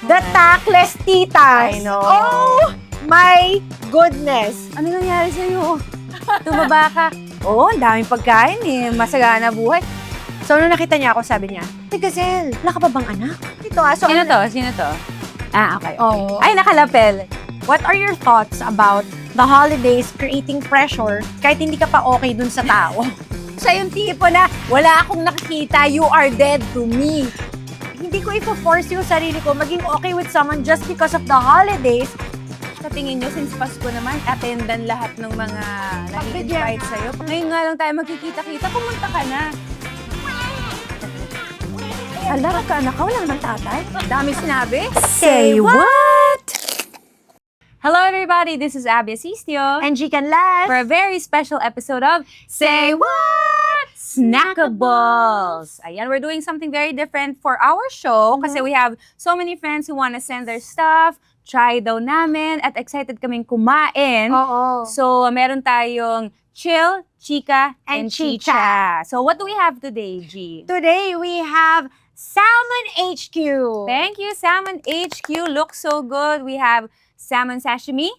The tactless titas. I know. Oh my goodness. Ano nangyari sa'yo? Tumaba ka. Oo, ang daming pagkain eh. Masagana buhay. So, nung nakita niya ako, sabi niya, Hey, Gazelle, wala ka ba bang anak? Ito so Sino to? Sino to? Ah, okay. Oh. Ay, nakalapel. What are your thoughts about the holidays creating pressure kahit hindi ka pa okay dun sa tao? Siya yung tipo na, wala akong nakikita, you are dead to me. Hindi ko ipo-force yung sarili ko maging okay with someone just because of the holidays. Sa tingin nyo, since Pasko naman, attendan lahat ng mga nag-invite Pagbigyan. sa'yo. Ngayon nga lang tayo magkikita-kita, pumunta ka na. Hala, ka-anak ka, wala namang tatay. Dami sinabi. Say what? Hello everybody, this is Abby Asistio. And Jikan Las. For a very special episode of Say what? Snackables! Ayan, we're doing something very different for our show kasi we have so many friends who want to send their stuff, try daw namin, at excited kaming kumain. Oo. So, meron tayong chill, chika, And and chicha. chicha. So, what do we have today, G? Today we have Salmon HQ. Thank you, Salmon HQ. Looks so good. We have salmon sashimi.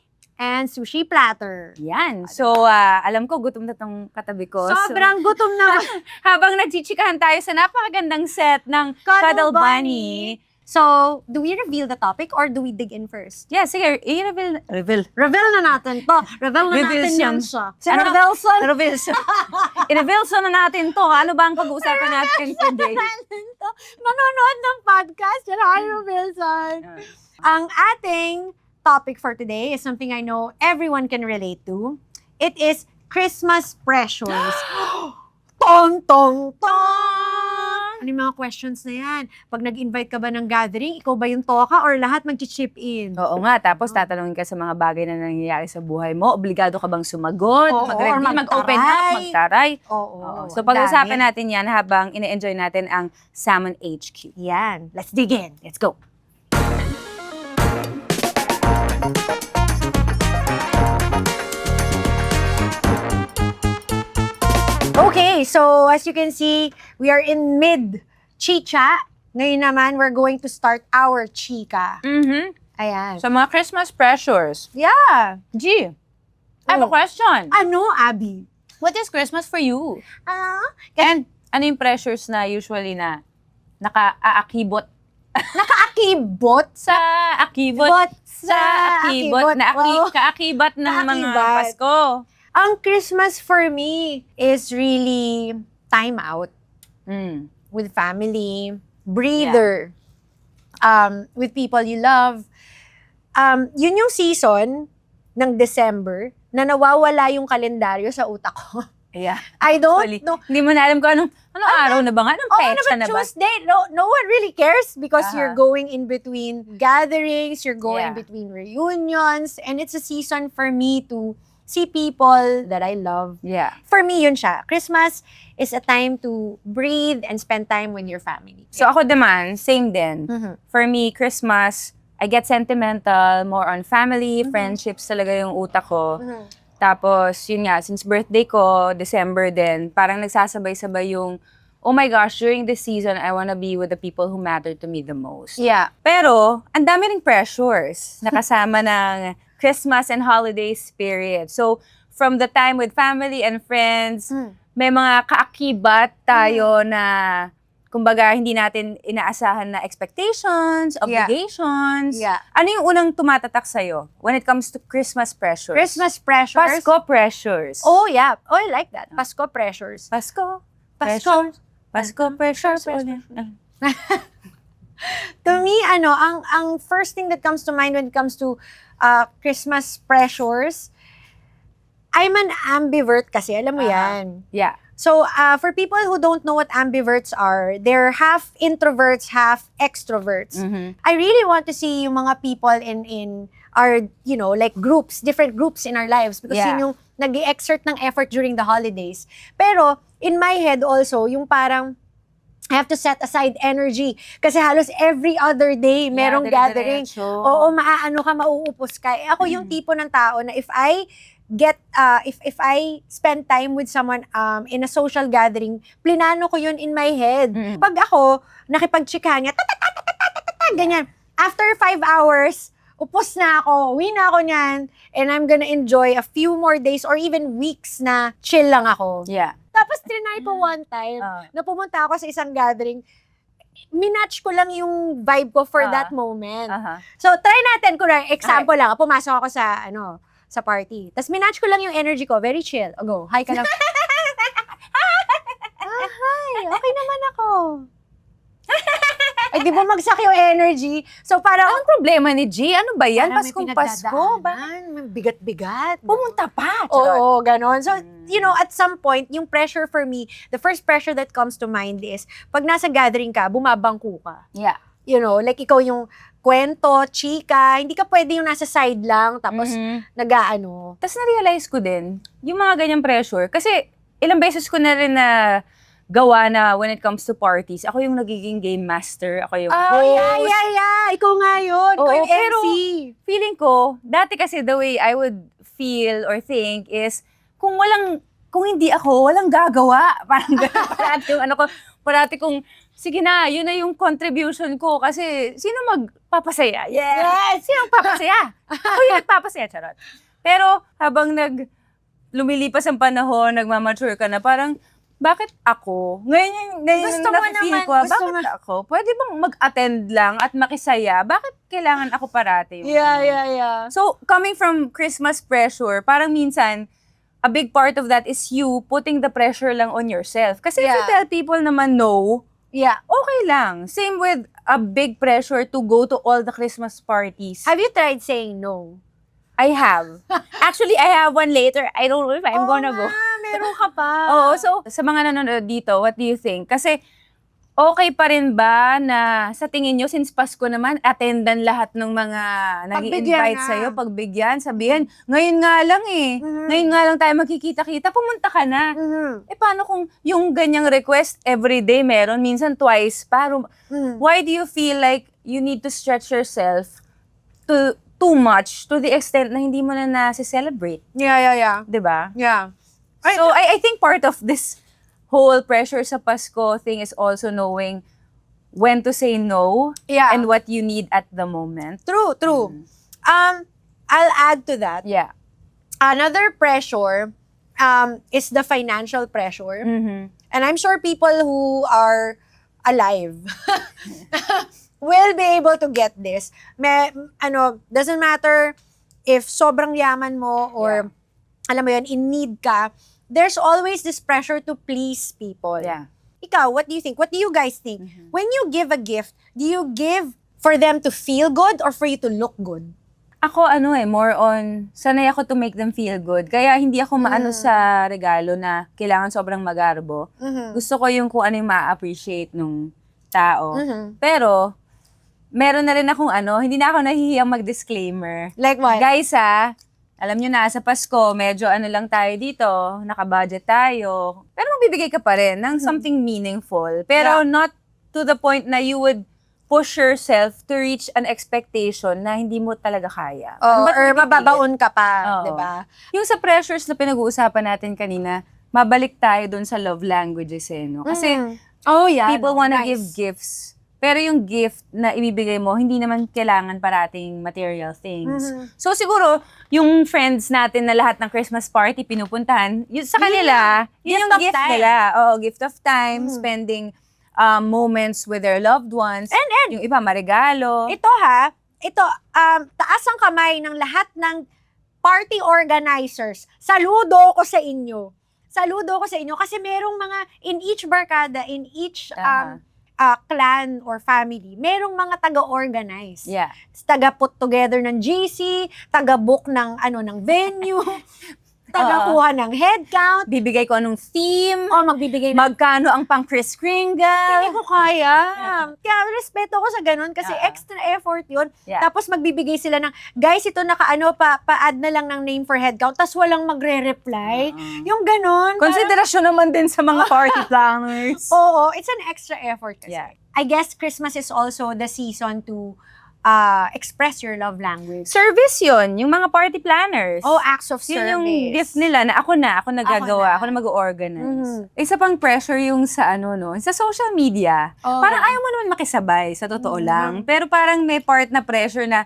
And sushi platter. Yan. So, alam ko, gutom na tong katabi ko. Sobrang gutom na. So, habang nagchichikahan tayo sa napakagandang set ng Cuddle Bunny. So, do we reveal the topic or do we dig in first? Yeah, sige, i-reveal. Reveal na natin to. Reveal na natin Revealson. yan siya. Si Ano? Revealson. I-reveal. I-reveal na natin to. Ano ba ang pag-uusapan natin today? Manonood ng podcast. Yan ako, Revealson. Ang ating topic for today is something I know everyone can relate to. It is Christmas pressures. Tong, tong, tong! Ano yung mga questions na yan? Pag nag-invite ka ba ng gathering, ikaw ba yung toka or lahat mag-chip in? Oo nga, tapos tatanungin ka sa mga bagay na nangyayari sa buhay mo. Obligado ka bang sumagot? Oo, or Mag-open up, magtaray. magtaray. Oo. Oo. So pag-usapan dami. natin yan habang ine-enjoy natin ang Salmon HQ. Yan. Let's dig in. Let's go. Okay, so as you can see, we are in mid-chicha. Ngayon naman, we're going to start our chika. Mm-hmm. Ayan. So mga Christmas pressures. Yeah. G, I have a Oh. question. Ano, Abby? What is Christmas for you? Ah? And ano yung pressures na usually na naka-aakibot Nakaakibot sa akibot? Bot Sa akibot. Na Oh. kaakibat ng mga Kaakibat. Pasko. Ang Christmas for me is really time out Mm. with family, breather, with people you love. Yun yung season ng December na nawawala yung kalendaryo sa utak ko. Yeah. I don't Actually, know. hindi mo na alam kung anong araw na ba nga? Anong petsa na ba? Tuesday. No one really cares because Uh-huh. you're going in between gatherings, you're going Yeah. between reunions, and it's a season for me to see people that I love. Yeah. For me, yun siya. Christmas is a time to breathe and spend time with your family. So ako naman, same din. Mhm. For me, Christmas, I get sentimental, more on family, friendships talaga yung utak ko. Tapos, yun nga, since birthday ko, December din, parang nagsasabay-sabay yung, oh my gosh, during this season, I wanna be with the people who matter to me the most. Yeah. Pero, ang dami ring pressures nakasama ng Christmas and holiday spirit. So, from the time with family and friends, may mga kaakibat tayo na, kumbaga, hindi natin inaasahan na expectations, obligations. Yeah. Ano yung unang tumatatak sa'yo when it comes to Christmas pressures? Christmas pressures. Pasko pressures. Oh, yeah. Oh, I like that. Pasko pressures. Pasko. Pasko. Pressures. Pasko pressures. To me, ang first thing that comes to mind when it comes to Christmas pressures, I'm an ambivert kasi, alam mo yan. Yeah. So, for people who don't know what ambiverts are, they're half introverts, half extroverts. Mhm. I really want to see yung mga people in our, like groups, different groups in our lives because Yeah. yun yung nag-exert ng effort during the holidays. Pero, in my head also, yung parang, I have to set aside energy kasi halos every other day merong gathering. Oo, maaano ka, mauupos ka. Ako yung tipo ng tao na if I spend time with someone in a social gathering, plinano ko yun in my head. Pag ako, nakipag-chikahan niya, ganyan, after 5 hours, upos na ako, uwi na ako niyan, and I'm gonna enjoy a few more days or even weeks na chill lang ako. Yeah. Tapos trinay ko one time, na pumunta ako sa isang gathering, minatch ko lang yung vibe ko for that moment. So, try natin, example lang, pumasok ako sa party. Tapos minatch ko lang yung energy ko, very chill. O go, hi ka lang. Hi, okay naman ako. Ay, di ba magsak yung energy? So, parang... Anong problema ni G? Ano ba yan? Parang may Paskong Pasko? pinagdadaanan, bigat-bigat. Pumunta pa. Oo, ganon. So, at some point, yung pressure for me, the first pressure that comes to mind is, pag nasa gathering ka, bumabangko ka. Yeah. Like ikaw yung kwento, chika, hindi ka pwede yung nasa side lang, tapos nag-aano. Tapos na-realize ko din, yung mga ganyang pressure, kasi ilang beses ko na rin na gawa na when it comes to parties, ako yung nagiging game master, ako yung host. Yeah. Ikaw nga yun. Ikaw yung pero MC. feeling ko, dati kasi the way I would feel or think is, kung hindi ako, walang gagawa. Parang gano'n parati yung parati kong, sige na, yun na yung contribution ko kasi sino magpapasaya? Yes! Sino magpapasaya? Ako yung nagpapasaya, charot. Pero habang lumilipas ang panahon, nagmamature ka na, parang, bakit ako? Ngayon Gusto mo nafe-feel naman, ko, bakit ako? Pwede bang mag-attend lang at makisaya? Bakit kailangan ako parati? Yeah. So, coming from Christmas pressure, parang minsan, a big part of that is you putting the pressure lang on yourself. Kasi if you tell people naman no, okay lang. Same with a big pressure to go to all the Christmas parties. Have you tried saying no? I have. Actually, I have one later. I don't know if I'm gonna go. Meron ka pa. Oo, so sa mga nanonood dito, what do you think? Kasi okay pa rin ba na sa tingin nyo, since Pasko naman, attendan lahat ng mga nag-i-invite sa'yo, pagbigyan, sabihin, ngayon nga lang ngayon nga lang tayo magkikita-kita, pumunta ka na. Eh paano kung yung ganyang request everyday meron, minsan twice, why do you feel like you need to stretch yourself too much to the extent na hindi mo na nasi-celebrate? Yeah. Diba? Yeah. So, I think part of this whole pressure sa Pasko thing is also knowing when to say no and what you need at the moment. True. I'll add to that. Yeah. Another pressure is the financial pressure. And I'm sure people who are alive will be able to get this. Doesn't matter if sobrang yaman mo or alam mo yun, in need ka, there's always this pressure to please people. Yeah. Ikaw, what do you think? What do you guys think? When you give a gift, do you give for them to feel good or for you to look good? Ako, more on, sanay ako to make them feel good. Kaya hindi ako maano sa regalo na kailangan sobrang magarbo. Gusto ko yung kung ano yung ma-appreciate nung tao. Pero, meron na rin akong hindi na ako nahihiyang mag-disclaimer. Like what? Guys, alam nyo na, sa Pasko, medyo lang tayo dito, naka-budget tayo. Pero magbibigay ka pa rin ng something meaningful. Pero not to the point na you would push yourself to reach an expectation na hindi mo talaga kaya. Or mababaon ka pa, di ba? Yung sa pressures na pinag-uusapan natin kanina, mabalik tayo dun sa love languages no? Kasi people wanna give gifts. Pero yung gift na ibibigay mo, hindi naman kailangan parating material things. So siguro, yung friends natin na lahat ng Christmas party pinupuntahan, sa kanila, yun yung gift nila. Gift of time, spending moments with their loved ones. And yung iba, marigalo. Ito, taas ang kamay ng lahat ng party organizers. Saludo ko sa inyo. Kasi merong mga, in each barkada, in each clan or family, merong mga taga-organize. Yeah. Taga-put together ng GC, taga-book ng venue, taga-kuha ng head count. Bibigay ko anong theme. Magbibigay magkano ang pang Kris Kringle. Hindi ko kaya. Kaya respeto ko sa ganun kasi extra effort yun. Tapos magbibigay sila ng, guys, ito pa-add na lang ng name for head count, tapos walang magre-reply. Yung ganun. Konsiderasyon naman din sa mga party planners. Oo, it's an extra effort kasi. Yeah. I guess Christmas is also the season to express your love language? Service yun, yung mga party planners. Oh, acts of Yun service. yung gift nila na ako nagagawa, ako na mag-organize. Isa pang pressure yung sa sa social media. Oh, Parang ayaw mo naman makisabay, sa totoo Mhm. lang. Pero parang may part na pressure na,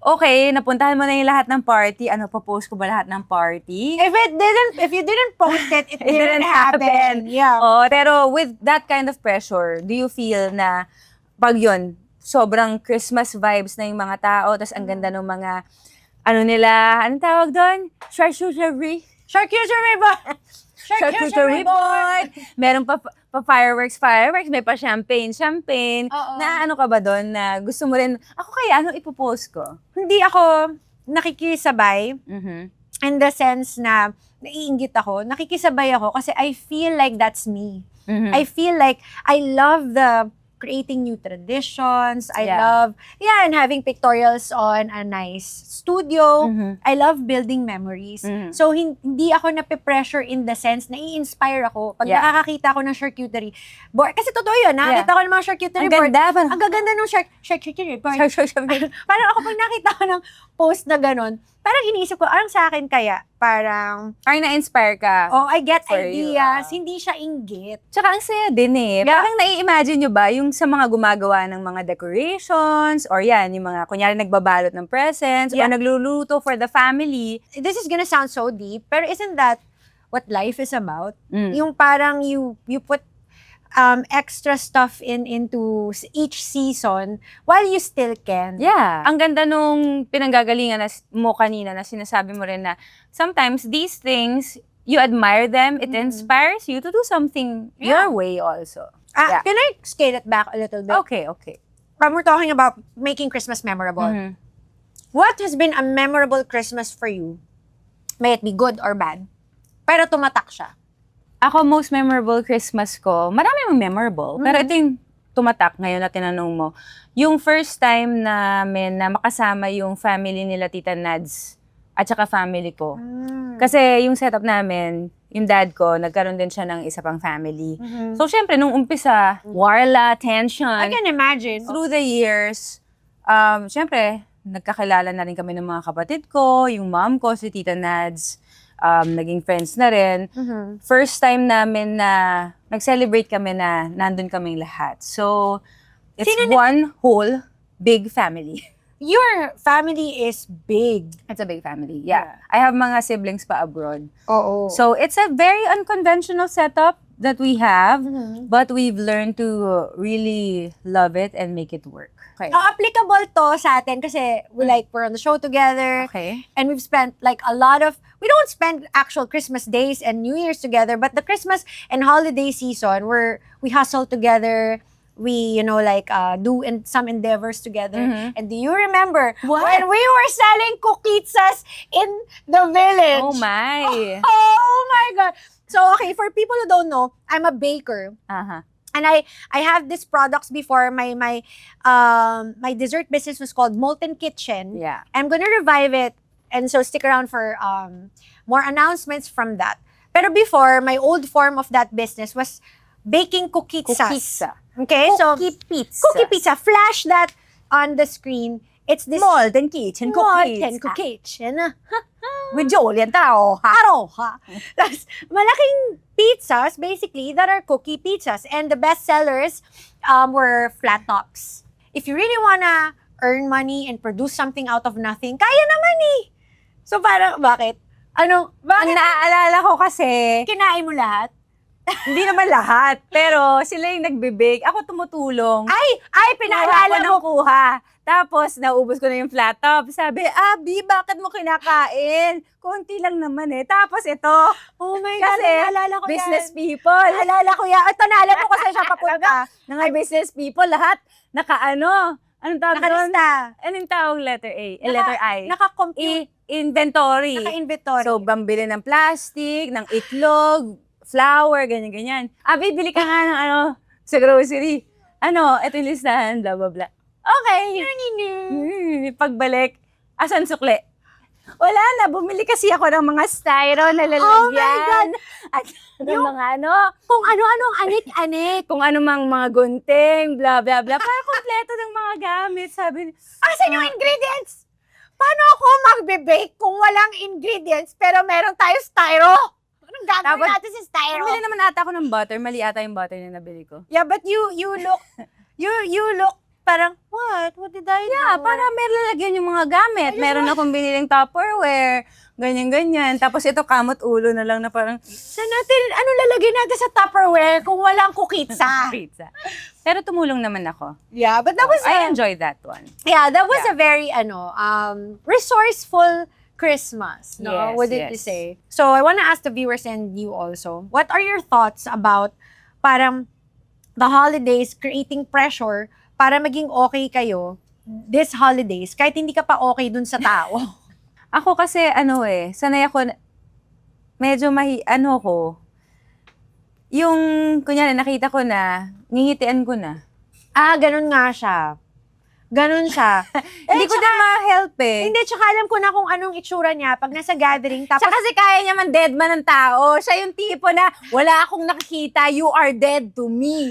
okay, napuntahan mo na yung lahat ng party, pa-post ko ba lahat ng party? If you didn't post it, it, It didn't didn't happen. Yeah. Oh, pero with that kind of pressure, do you feel na pag yun, sobrang Christmas vibes na yung mga tao, tas ang ganda ng mga, anong tawag doon? Charcuterie Charcuterie board. Meron pa fireworks, may pa champagne. Oo. Na ka ba doon na gusto mo rin, ako kaya, ipopost ko? Hindi ako nakikisabay Mhm. in the sense na naiinggit ako. Nakikisabay ako kasi I feel like that's me. Mhm. I feel like I love the creating new traditions. I Yeah. love, and having pictorials on a nice studio. Mhm. I love building memories. Mhm. So, hindi ako nape-pressure in the sense na i-inspire ako. Pag Yeah. nakakakita ako ng charcuterie board, kasi totoo yun, nakakita ko ng mga charcuterie Ang board. ganda. Parang, Ang gaganda ng charcuterie board. Parang ako pag nakita ko ng post na ganun, parang iniisip ko, sa akin kaya? Parang, parang na-inspire ka. I get For you, ideas. Hindi siya inggit. Tsaka ang saya din eh. Yeah. Parang nai-imagine nyo ba yung sa mga gumagawa ng mga decorations or yung mga kunyari nagbabalot ng presents Yeah. or nagluluto for the family. This is gonna sound so deep, pero isn't that what life is about? Mm. Yung parang you put extra stuff into each season while you still can. Yeah. Ang ganda nung pinanggagalingan mo kanina na sinasabi mo rin na sometimes these things, you admire them, it inspires you to do something your way also. Yeah. Can I scale it back a little bit? Okay. We're talking about making Christmas memorable. Mhm. What has been a memorable Christmas for you? May it be good or bad, pero tumatak siya. Ako, most memorable Christmas ko, marami mong memorable, pero ito yung tumatak ngayon na tinanong mo. Yung first time namin na makasama yung family nila Tita Nads at saka family ko. Kasi yung setup namin, yung dad ko, nagkaroon din siya ng isa pang family. So, syempre, nung umpisa, warla, tension. I can imagine. Through the years, syempre, nagkakilala na rin kami ng mga kapatid ko, yung mom ko, si Tita Nads, naging friends na rin. First time namin na nag-celebrate kami na nandun kaming lahat. So, it's one whole big family. Your family is big. It's a big family, yeah. I have mga siblings pa abroad. Oo. So, it's a very unconventional setup that we have, but we've learned to really love it and make it work. Okay. Applicable to sa atin kasi we're on the show together. Okay. And we've spent we don't spend actual Christmas days and New Year's together, but the Christmas and holiday season we hustle together. We, do some endeavors together. And do you remember when we were selling cookies in the village? Oh my. Oh my God. So, okay, for people who don't know, I'm a baker. Uh-huh. And I have these products before. My dessert business was called Molten Kitchen. Yeah. I'm gonna revive it, and so stick around for more announcements from that. Pero before, my old form of that business was baking cookies. Cookitsa. Okay, Cookie pizza. Cookie pizza. Flash that on the screen. It's this Molten Kitchen cookies. Molten Kitchen. With Julian Tao. Aroha. Tapos, malaking pizzas, basically, that are cookie pizzas. And the best sellers were flat tops. If you really wanna earn money and produce something out of nothing, kaya naman eh. So parang, bakit? Ang naaalala ko kasi, Kinain mo lahat? hindi naman lahat, pero sila yung nagbe-bake. Ako tumutulong. Ay, pinaalala mo. Kuha. Tapos, naubos ko na yung flat top. Sabi, Abi, bakit mo kinakain? Konti lang naman eh. Tapos ito, Oh my God, kasi naalala ko business yan. people. Naalala ko yan. Ito, naalala ko kasi siya papunta. Mga business people, lahat nakaano. Anong tawag doon? Nakalista. Anong tawag letter A? Letter I. Naka-compute. Inventory. Naka-inventory. So, bambili ng plastic, ng itlog, flour, ganyan-ganyan. Abi, bili ka nga ng sa grocery. Ito yung listahan, blah, blah, blah. Okay. Pagbalik, asan sukle? Wala na, bumili kasi ako ng mga styro na lalagyan. Oh my God! At Yung- mga ano, Kung ano-anong anik-anik. kung ano mang mga gunting, bla bla bla. Para kompleto ng mga gamit. Sabi, Asan yung ingredients? Paano ako magbe-bake kung walang ingredients pero meron tayo styro? Anong gagawin Dapat- natin sa styro? bumili naman ata ako ng butter. Mali ata yung butter na nabili ko. Yeah, but you look, you look parang, what? What did I do? Yeah, para may lalagyan yung mga gamit. Meron akong biniling Tupperware, ganyan-ganyan. Tapos ito, kamot ulo na lang na parang Saan natin, ano lalagay natin sa Tupperware kung walang kukitsa? pizza. Pero tumulong naman ako. Yeah, but that was, I enjoyed that one. yeah, that was Yeah. a very, resourceful Christmas, no? Yes, Wouldn't you yes. say? So, I want to ask the viewers and you also, what are your thoughts about parang the holidays creating pressure para maging okay kayo this holidays kahit hindi ka pa okay dun sa tao? Ako kasi, sanay ako, medyo yung, kunyari, nakita ko na, ngingitian ko na. Ganun nga siya. Ganun siya. Hindi ko na ma-help eh. Hindi, tsaka alam ko na kung anong itsura niya pag nasa gathering. Tapos, Siya kasi kaya niya man dead man ng tao. Siya yung tipo na, wala akong nakikita, you are dead to me.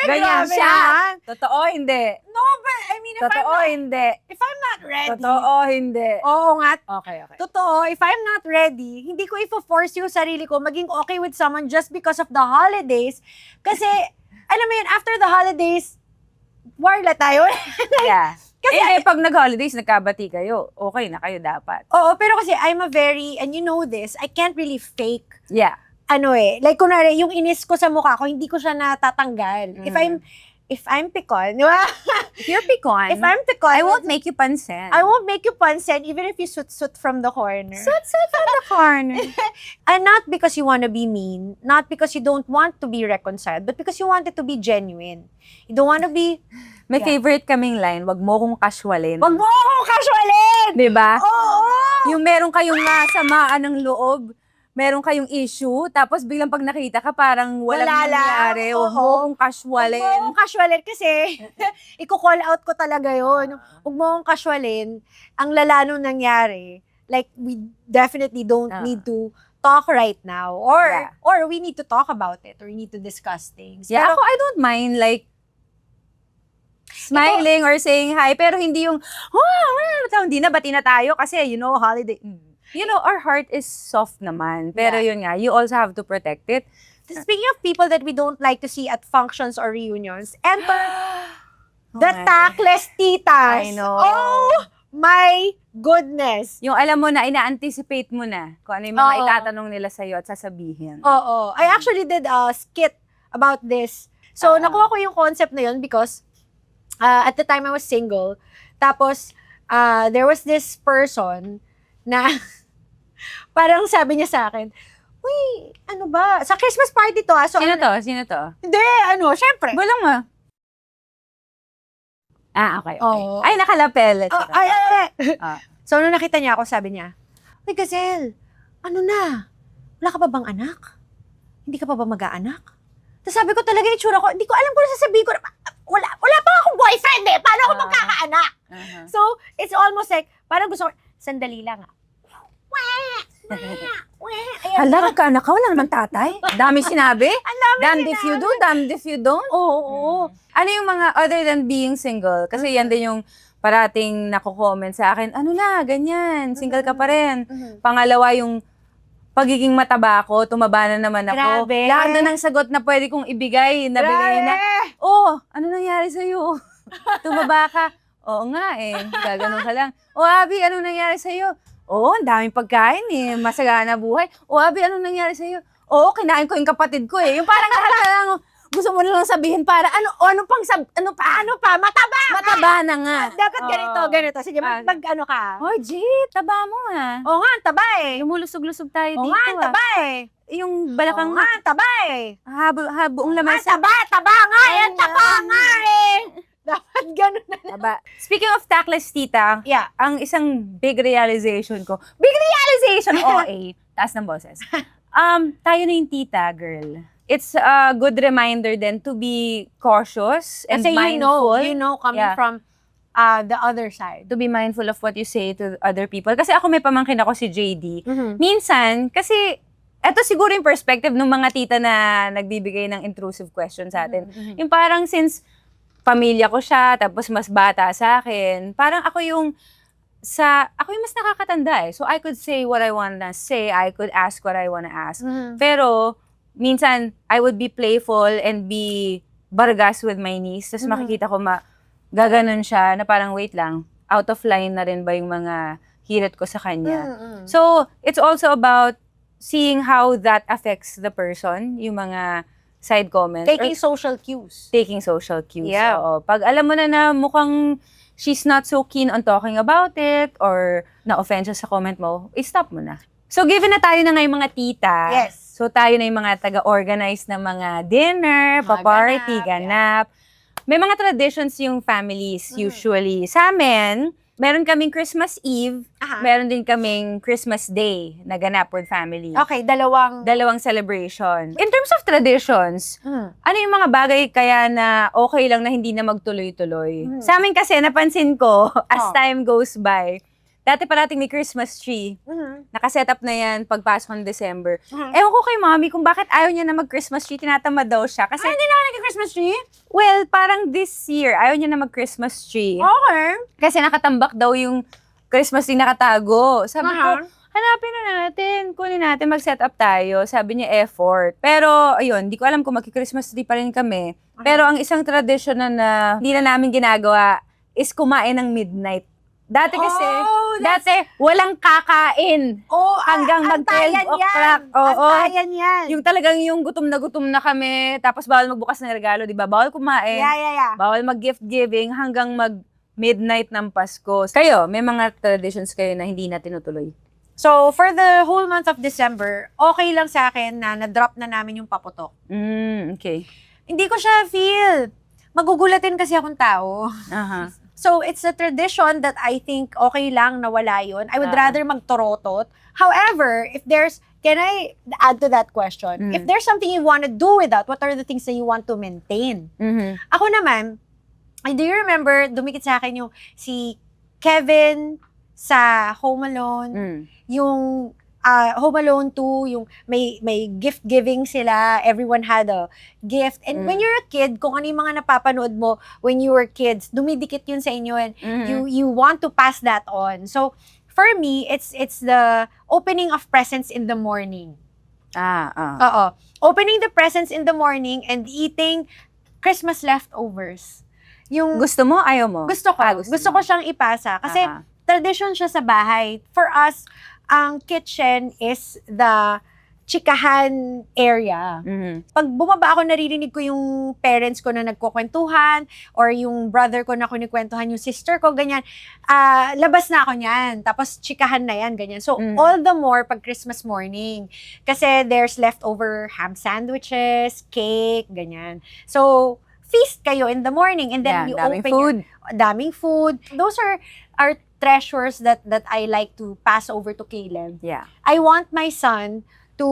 Ganyan grabe siya. naman. Totoo, hindi. No, but I mean, Totoo, hindi. if I'm not ready. Totoo, hindi. Oo nga. Okay. Totoo, if I'm not ready, hindi ko i-force yung sarili ko maging okay with someone just because of the holidays. Kasi, alam mo yun, after the holidays, warla tayo. Yeah. Kasi Pag nag-holidays, nagkabati kayo, okay na kayo dapat. Oo, pero kasi I'm a very, and you know this, I can't really fake, Yeah. like kunwari, yung inis ko sa mukha ko, hindi ko siya natatanggal. If I'm pikon, di ba? If you're pecan, If I'm pikon, I won't make you pansin. I won't make you pansin even if you sut from the corner. Sut from the corner. And not because you want to be mean, not because you don't want to be reconciled, but because you want it to be genuine. You don't want to be, May Yeah. favorite kaming line, wag mo kong casualin. wag mo akong casualin! Di ba? Oo! Yung meron kayong samaan ng loob, meron kayong issue, tapos biglang pag nakita ka, parang walang Wala lang. nangyari. Huwag mo Oo. kong casualin. Huwag mo akong casualin kasi i-call out ko talaga yun. Huwag mo akong casualin. Ang lala nung nangyari, like we definitely don't need to talk right now or we need to talk about it or we need to discuss things. Yeah, Pero, ako, I don't mind, like, smiling or saying hi, pero hindi yung, hindi na, bati na tayo kasi, holiday. Our heart is soft naman. Pero yun nga, you also have to protect it. speaking of people that we don't like to see at functions or reunions, enter the my. tactless titas. I know. Oh my goodness. Yung alam mo na, ina-anticipate mo na kung ano yung mga Oo. itatanong nila sa'yo at sasabihin. Oo. I actually did a skit about this. So, nakuha ko yung concept na yun because at the time I was single. Tapos, there was this person na parang sabi niya sa akin, uy, ano ba? Sa Christmas party to So, Sino to? Sino to? Hindi, syempre. Bulong mo. Okay. Oo. Ay, nakalapel. Ay. Ah. So, nung nakita niya ako, sabi niya, uy, Gazelle, ano na? Wala ka pa bang anak? Hindi ka pa ba mag-aanak? Tapos sabi ko talaga yung tsura ko, hindi ko alam kung sasabihin ko, wala pa akong boyfriend eh, paano ako magkakaanak? So, it's almost like, parang gusto ko, sandali lang Hala, nagkaanak ka, wala naman tatay. Dami sinabi. Ang dami Damned if you do, damned if you don't. Oo. Ano yung mga, other than being single, kasi yan din yung parating nako-comment sa akin, ano na, ganyan, single ka pa rin. Pangalawa yung pagiging mataba ko, tumaba na naman ako. Grabe. Lahat na ng sagot na pwede kong ibigay, nabigay na. Ano nangyari sa'yo? Tumaba ka? Oo nga eh, gaganon ka lang. Abi, ano nangyari sa'yo? Ang daming pagkain eh, masagana buhay. Abi, ano nangyari sa'yo? Kinain ko yung kapatid ko eh. Yung parang lahat na lang, gusto mo na lang sabihin para, ano pa, mataba na nga. Dapat ganito. Sige, ano ka? Jit, taba mo ah. Oo nga, ang taba eh. Lumulusog-lusog tayo Oo dito nga, ang taba eh. Yung balakang Oo nga, ang taba eh. buong laman sa Taba nga eh. Taba nga eh. Dapat ganun na. taba. Speaking of tactless tita, Yeah. ang isang big realization ko, OA, taas ng boses. Tayo na yung tita, girl. It's a good reminder then to be cautious and Kasi mindful. you know, coming Yeah. from the other side. To be mindful of what you say to other people. Kasi ako may pamangkin ako si JD. Minsan, kasi eto siguro yung perspective ng mga tita na nagbibigay ng intrusive question sa atin. Yung parang since pamilya ko siya, tapos mas bata sa akin, parang ako yung mas nakakatanda eh. So I could say what I wanna say, I could ask what I wanna ask. Pero minsan, I would be playful and be bargas with my niece. Tapos makikita ko gaganon siya na parang wait lang, out of line na rin ba yung mga hirit ko sa kanya. So it's also about seeing how that affects the person, yung mga side comments. Taking social cues. Taking social cues. Yeah. Oo. Pag alam mo na mukhang she's not so keen on talking about it or na-offend siya sa comment mo, stop mo na. So given na tayo na nga yung mga tita, Yes. so tayo na yung mga taga-organize ng mga dinner, pa-party, ganap. May mga traditions yung families usually. Sa amin, meron kaming Christmas Eve, meron din kaming Christmas Day na ganap with family. Okay, dalawang celebration. In terms of traditions, ano yung mga bagay kaya na okay lang na hindi na magtuloy-tuloy? Sa amin kasi, napansin ko, as time goes by, dati parating may Christmas tree. Nakaset up na yan pagpasok ng December. Ewan ko kay mommy kung bakit ayaw niya na mag-Christmas tree, tinatamad daw siya. Kasi, hindi na nag-Christmas tree? well, parang this year, ayaw niya na mag-Christmas tree. Okay. Kasi nakatambak daw yung Christmas tree nakatago. Sabi ko, hanapin na natin, kunin natin, mag-set up tayo. Sabi niya, effort. Pero, ayun, di ko alam kung mag-Christmas tree pa rin kami. Pero ang isang tradisyon na hindi na namin ginagawa is kumain ng midnight. Dati kasi, walang kakain. Hanggang mag-12 o'clock. Antayan yan. Yung talagang yung gutom na kami, tapos bawal magbukas ng regalo, di ba? Bawal kumain. Yeah. Bawal mag-gift giving hanggang mag-midnight ng Pasko. Kayo, may mga traditions kayo na hindi na tinutuloy? So, for the whole month of December, okay lang sa akin na na-drop na namin yung paputok. Okay. Hindi ko siya feel. Magugulatin kasi akong tao. So, it's a tradition that I think okay lang na wala yun. I would rather magtorotot. However, can I add to that question? If there's something you want to do with that, what are the things that you want to maintain? Ako naman, do you remember, dumikit sa akin yung si Kevin sa Home Alone, yung Home Alone 2, yung may gift giving sila, everyone had a gift. And when you're a kid, kung ano yung mga napapanood mo when you were kids, dumidikit yun sa inyo and you want to pass that on. So, for me, it's the opening of presents in the morning. Oo. Opening the presents in the morning and eating Christmas leftovers. Yung Gusto mo? Ayaw mo? Gusto ko. Gusto ko siyang ipasa. Kasi tradition siya sa bahay. For us, ang kitchen is the chikahan area. Pag bumaba ako, naririnig ko yung parents ko na nagkukwentuhan or yung brother ko na kunikwentuhan, yung sister ko, ganyan. Labas na ako niyan. Tapos chikahan na yan, ganyan. So, all the more pag Christmas morning. Kasi there's leftover ham sandwiches, cake, ganyan. So, feast kayo in the morning and then you open food. Daming food. Those are treasures that I like to pass over to Caleb. Yeah. I want my son to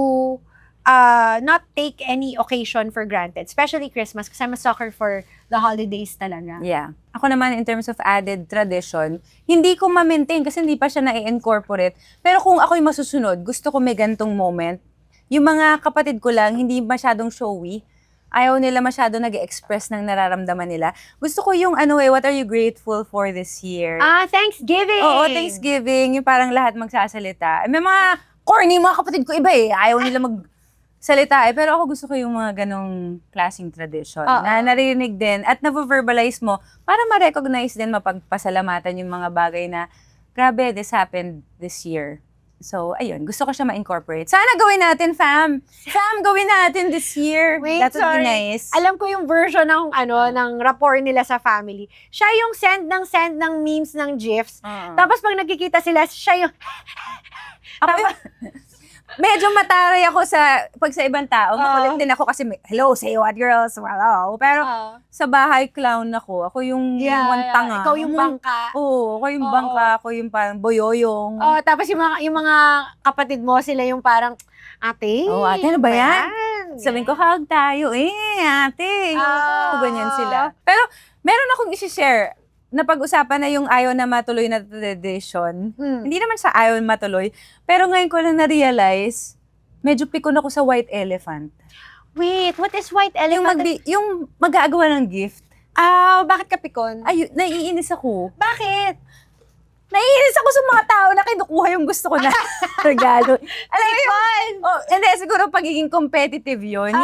not take any occasion for granted, especially Christmas, kasi I'm a sucker for the holidays talaga. Yeah. Ako naman, in terms of added tradition, hindi ko ma-maintain kasi hindi pa siya na-incorporate. Pero kung ako'y masusunod, gusto ko may gantong moment. Yung mga kapatid ko lang, hindi masyadong showy. Ayaw nila masyado nag-express ng nararamdaman nila. Gusto ko yung what are you grateful for this year? Thanksgiving! Oo, Thanksgiving. Yung parang lahat magsasalita. May mga corny mga kapatid ko iba eh. Ayaw nila magsalita eh. Pero ako gusto ko yung mga ganong klaseng tradition. Na narinig din at na-verbalize mo para ma-recognize din, mapagpasalamatan yung mga bagay na grabe, this happened this year. So, ayun, gusto ko siya ma-incorporate. Sana gawin natin, fam! Fam, gawin natin this year. Wait, That would be nice. Alam ko yung version ng ng rapport nila sa family. Siya yung send ng memes ng GIFs. Tapos pag nagkikita sila, siya yung Medyo mataray ako pag sa ibang tao. Makulit din ako kasi, hello, say what girls, hello. Pero sa bahay, clown ako. Ako yung tanga. Ikaw yung bangka. Oo, ako yung bangka. Ako yung parang boyoyong. Tapos yung mga kapatid mo, sila yung parang, ate. Ate, ano ba yan? Sabihin ko, hug tayo. Ate. Ganyan sila. Pero meron akong isi-share. napag-usapan na yung ayaw na matuloy na tradition. Mm. Hindi naman sa ayaw matuloy, pero ngayon ko lang na-realize, medyo pikon ako sa white elephant. Wait, what is white elephant? Yung mag-aagawa ng gift. Bakit ka pikon? Ay, naiinis ako. Bakit? Naiinis ako sa mga tao na kinukuha yung gusto ko na regalo. Alam mo yun? Oh, hindi, siguro pagiging competitive yun.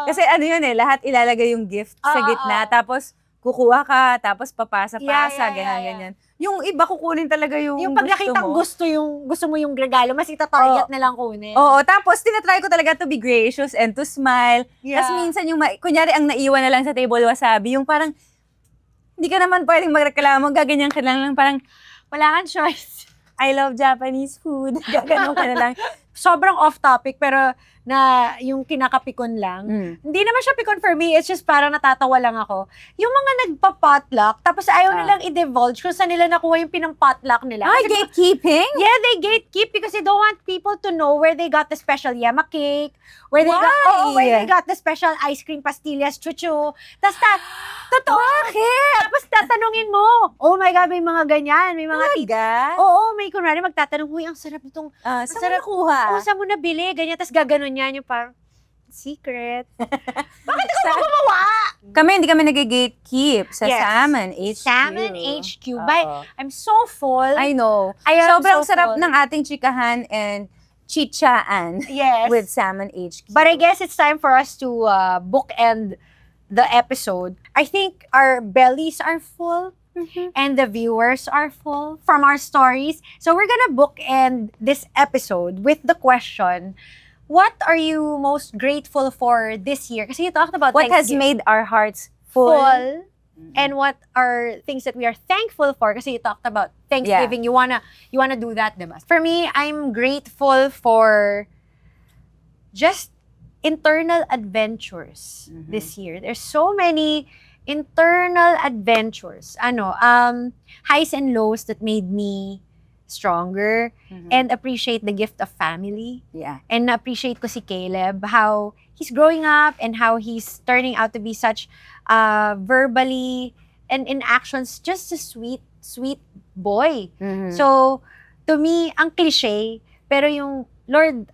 Kasi ano yun lahat ilalagay yung gift sa gitna. Tapos, kukuha ka, tapos papasa-pasa, ganyan-ganyan. Yung iba kukunin talaga yung pag nakitang gusto mo yung regalo, mas itatarget na lang kunin. Oo, tapos tinatry ko talaga to be gracious and to smile. Yeah. Tapos minsan yung, kunyari ang naiwan na lang sa table wasabi, yung parang, hindi ka naman pwedeng magreklamo, gaganyan ka lang parang, wala kang choice. I love Japanese food. Gaganon ka na lang. Sobrang off topic, pero na yung kinakapikon lang. Hindi naman siya pikon for me, it's just parang natatawa lang ako. Yung mga nagpa-potluck, tapos ayaw nilang i-divulge kung saan nila nakuha yung pinang-potluck nila. Ay, gatekeeping? Yeah, they gatekeep because they don't want people to know where they got the special yema cake, where they got the special ice cream pastillas, chuchu. Tapos totoo. Bakit? Tapos tatanungin mo, oh my God, may mga ganyan, may mga Oo, may kunwari magtatanong, uy, ang sarap nitong, saan mo nakuha? saan mo nabili, ganyan, tapos gaganon yan, yung parang, secret. Bakit ikaw gumawa? Hindi kami nag-gatekeep sa Yes. Salmon HQ. Salmon HQ. I'm so full. I know. I am Sobrang so sarap full. ng ating chikahan and chichaan Yes. with Salmon HQ. But I guess it's time for us to bookend the episode. I think our bellies are full. And the viewers are full from our stories. So we're gonna bookend this episode with the question, what are you most grateful for this year? Kasi you talked about What has made our hearts full? And what are things that we are thankful for? Kasi you talked about Thanksgiving. You wanna do that, diba? For me, I'm grateful for just internal adventures this year. There's so many internal adventures. Highs and lows that made me stronger and appreciate the gift of family. Yeah. And appreciate ko si Caleb, how he's growing up and how he's turning out to be such verbally and in actions just a sweet boy. So, to me, ang cliche, pero yung Lord,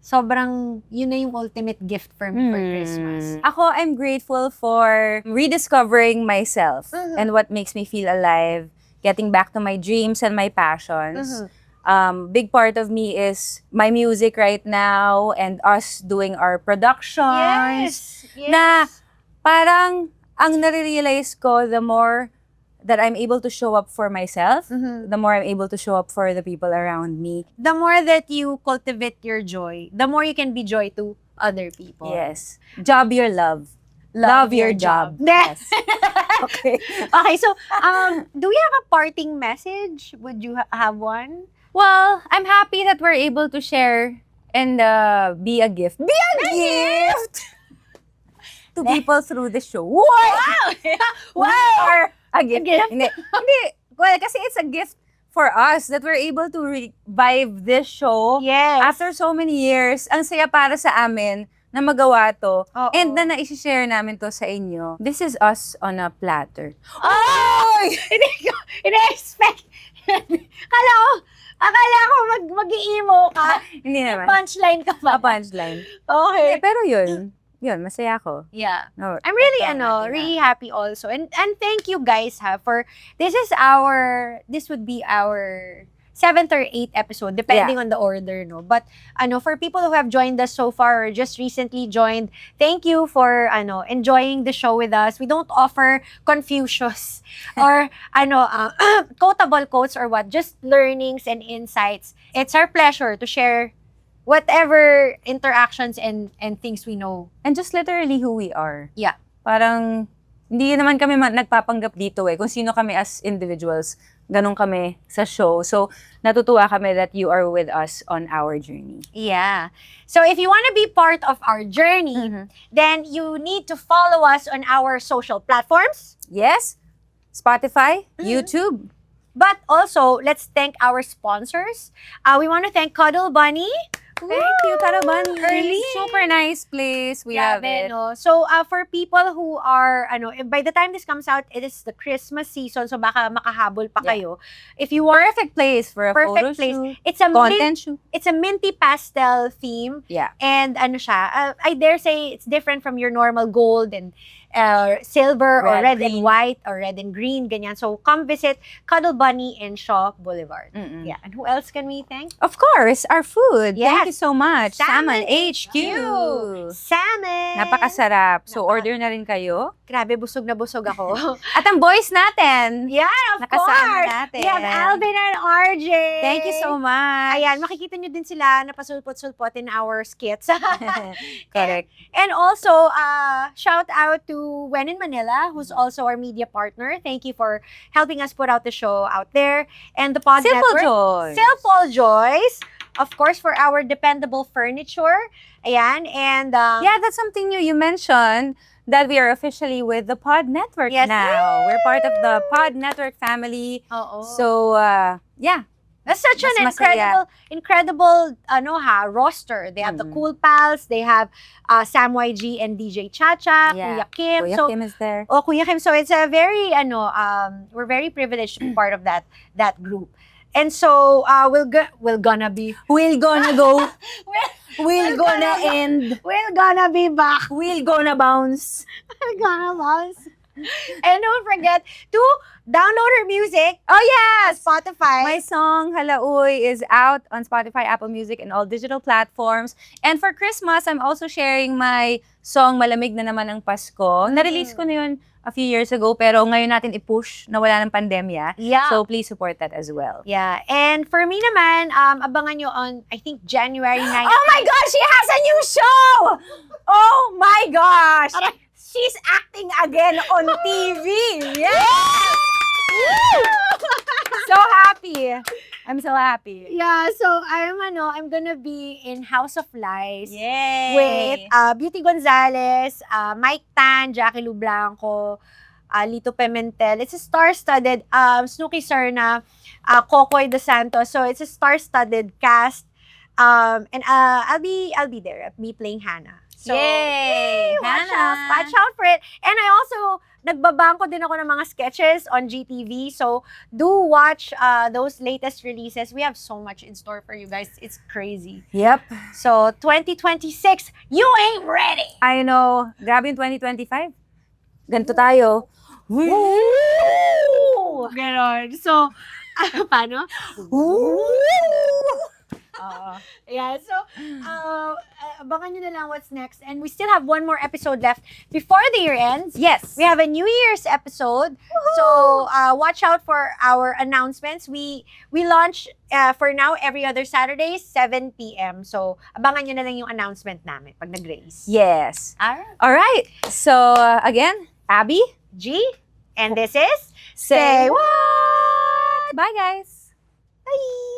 sobrang, yun na yung ultimate gift for me for Christmas. Ako, I'm grateful for rediscovering myself and what makes me feel alive, getting back to my dreams and my passions. Big part of me is my music right now and us doing our productions. Yes. Na parang ang nare-realize ko, the more that I'm able to show up for myself, the more I'm able to show up for the people around me. The more that you cultivate your joy, the more you can be joy to other people. Yes. Job your love. Love your job. Yes. Okay. Okay, so, do we have a parting message? Would you have one? Well, I'm happy that we're able to share and be a gift. Be a gift! To people through the show. Wow! Wow! Or a gift. A gift? Hindi. Well, kasi it's a gift for us that we're able to revive this show. Yes. After so many years. Ang saya para sa amin na magawa to. Oo. And na naisishare namin to sa inyo. This is us on a platter. Oh! Hindi ko, ina-expect. Akala ko mag-i-emo ka. Hindi naman. Punchline ka A pa. punchline. Okay. Pero yun, masaya ako. Yeah. Oh, I'm really, ito natin, really happy also. And thank you guys for, this would be our 7th or 8th episode, depending on the order, no? But, for people who have joined us so far or just recently joined, thank you for, enjoying the show with us. We don't offer Confucius or, quotable quotes or what, just learnings and insights. It's our pleasure to share whatever interactions and things we know. And just literally who we are. Yeah. Parang, hindi naman kami nagpapanggap dito kung sino kami as individuals. Ganun kami sa show. So, natutuwa kami that you are with us on our journey. Yeah. So, if you want to be part of our journey, then you need to follow us on our social platforms. Yes. Spotify, YouTube. But also, let's thank our sponsors. We want to thank Cuddle Bunny Thank you, Tarabani. Early. Super nice place. We love Grabe, it. no? So, for people who are, by the time this comes out, it is the Christmas season, so baka makahabol pa Yeah. kayo. If you want, Perfect place for a photo perfect place. shoot, It's a content shoot. it's a minty pastel theme. Yeah. And siya, I dare say it's different from your normal gold and silver or Red, red and green. white or red and green, ganyan. So, come visit Cuddle Bunny in Shaw Boulevard. Mm-mm. Yeah. And who else can we thank? Of course, our food. Yes. Thank you so much. Salmon Salmon HQ. Salmon! Napakasarap. So, Napa- order na rin kayo. Grabe, busog na busog ako. At ang boys natin. Yeah, of Nakasama course! natin. We have Alvin and RJ. Thank you so much. Ayan, makikita nyo din sila na pasulpot-sulpot in our skits. Correct. And also, shout out to When in Manila, who's also our media partner. Thank you for helping us put out the show out there. And the Pod Simple Network. Joy. Simple Joys. Of course, for our dependable furniture. Ayan, and... Yeah, that's something new. You mentioned that we are officially with the Pod Network Yes. now. We're part of the Pod Network family. Oo. So, yeah. That's such an Mas masaya. incredible roster. They have the Mm. Cool Pals, they have Sam YG and DJ Chacha, Yeah. Kuya Kim. Kuya so, Kim is there. Oh, Kuya Kim. So it's a very we're very privileged to be part of that group. And so we're gonna be We're gonna go. we're We're gonna end. gonna be back. We're gonna bounce. We're gonna bounce. And don't forget to download her music Oh, on yes! Spotify. My song, Halaoy, is out on Spotify, Apple Music, and all digital platforms. And for Christmas, I'm also sharing my song, Malamig na Naman ang Pasko. Na-release ko na yun a few years ago, pero ngayon natin i-push na wala ng pandemya. Yeah. So please support that as well. Yeah. And for me naman, abangan nyo on, I think, January 9th. Oh my gosh, she has a new show! Oh my gosh! She's acting again on TV! Yes! So happy! I'm so happy. Yeah, so I'm gonna be in House of Lies Yay! with Beauty Gonzalez, Mike Tan, Jackie Lu Blanco, Lito Pimentel. It's a star-studded Snooki Serna, Kokoy De Santos. So it's a star-studded cast. And I'll be there, me playing Hannah. So, Yay! Hannah! Watch out for it. And I also, nagbabangko din ako ng mga sketches on GTV. So, do watch those latest releases. We have so much in store for you guys. It's crazy. Yep. So, 2026, you ain't ready! I know. Grabe yung 2025. Ganito tayo. Ganon. So, paano? Yeah, so abangan nyo na lang what's next. And we still have one more episode left before the year ends. Yes. We have a New Year's episode. So watch out for our announcements. We launch for now every other Saturday, 7 p.m. So abangan nyo na lang yung announcement namin pag nag-release. Yes. Alright. All right. So, again, Abby. G, and this is Say what? Bye, guys. Bye!